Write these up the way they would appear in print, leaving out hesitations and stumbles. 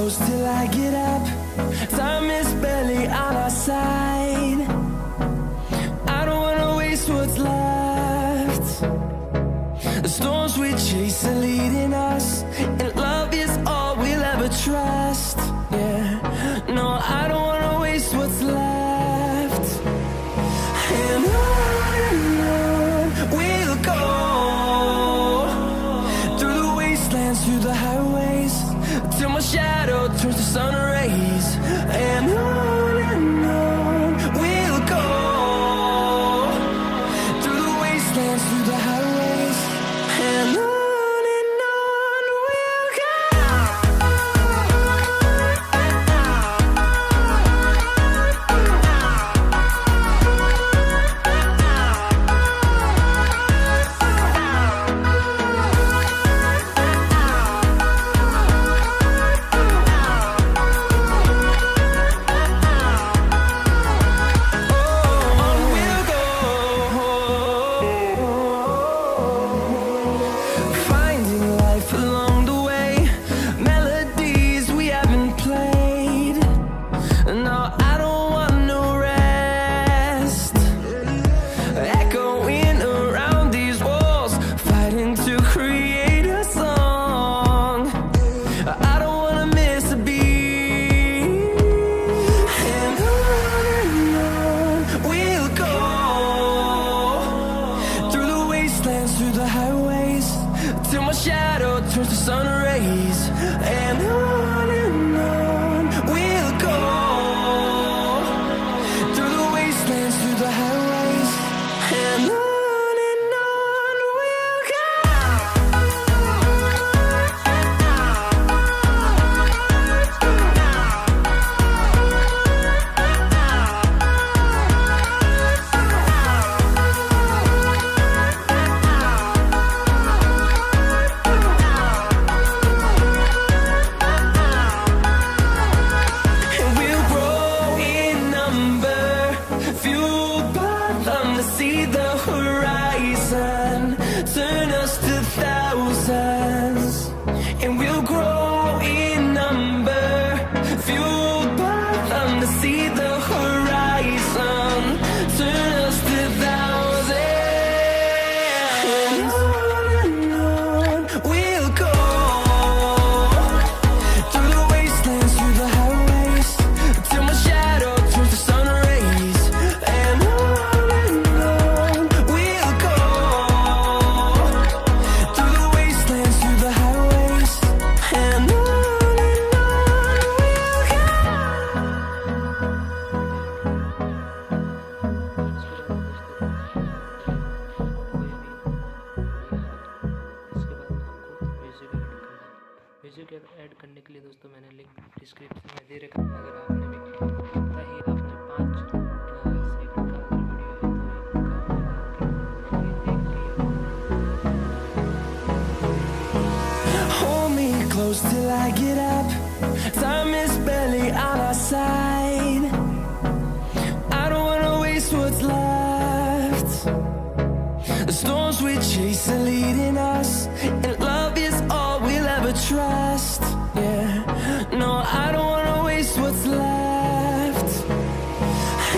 close till I get up. Time is barely on our side. I don't wanna waste what's left. The storms we chase are leading us, and love is all we'll ever trust. Yeah, no, I don't wanna waste what's left. And on we'll go, through the wastelands, through the highways, till my shadow turns to sun rays. And on we'll go, through the wastelands, through the highways, and on we'll go. Through the highways, till my shadow turns to sun rays. And on we'll go, through the wastelands, through the highways, and on we'll go. See the horizon, turn us to thousands, and we'll grow in number, fueled by them to see the horizon, turn us to thousands. And on we'll go, through the wastelands, through the highways, till my shadow turns to sun rays. And music add करने के लिए दोस्तों मैंने link description में दे रखा है। अगर आपने भी पता ही आपने 5 सेकंड का वीडियो है तो देख लिया। Hold me close till I get up. Time is barely on our side. I don't wanna waste what's left. The storms we chase are leading us, and love is all we'll ever trust. Yeah, no, I don't wanna waste what's left.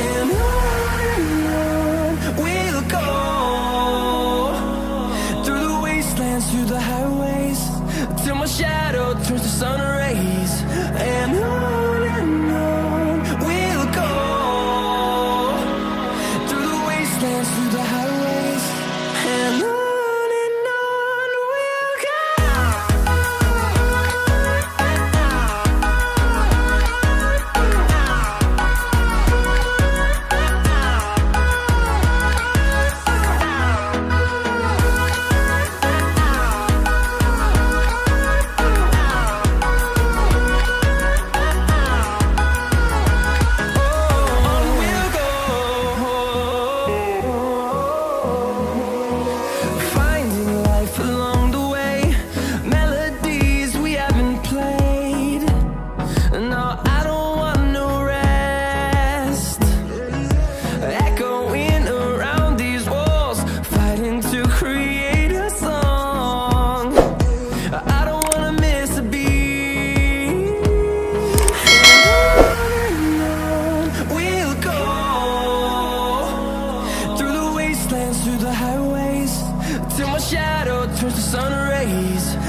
And on we'll go, through the wastelands, through the highways, till my shadow turns to sun rays. And on we'll go, through the wastelands, through the highways, and on we'll go. turns to sun rays.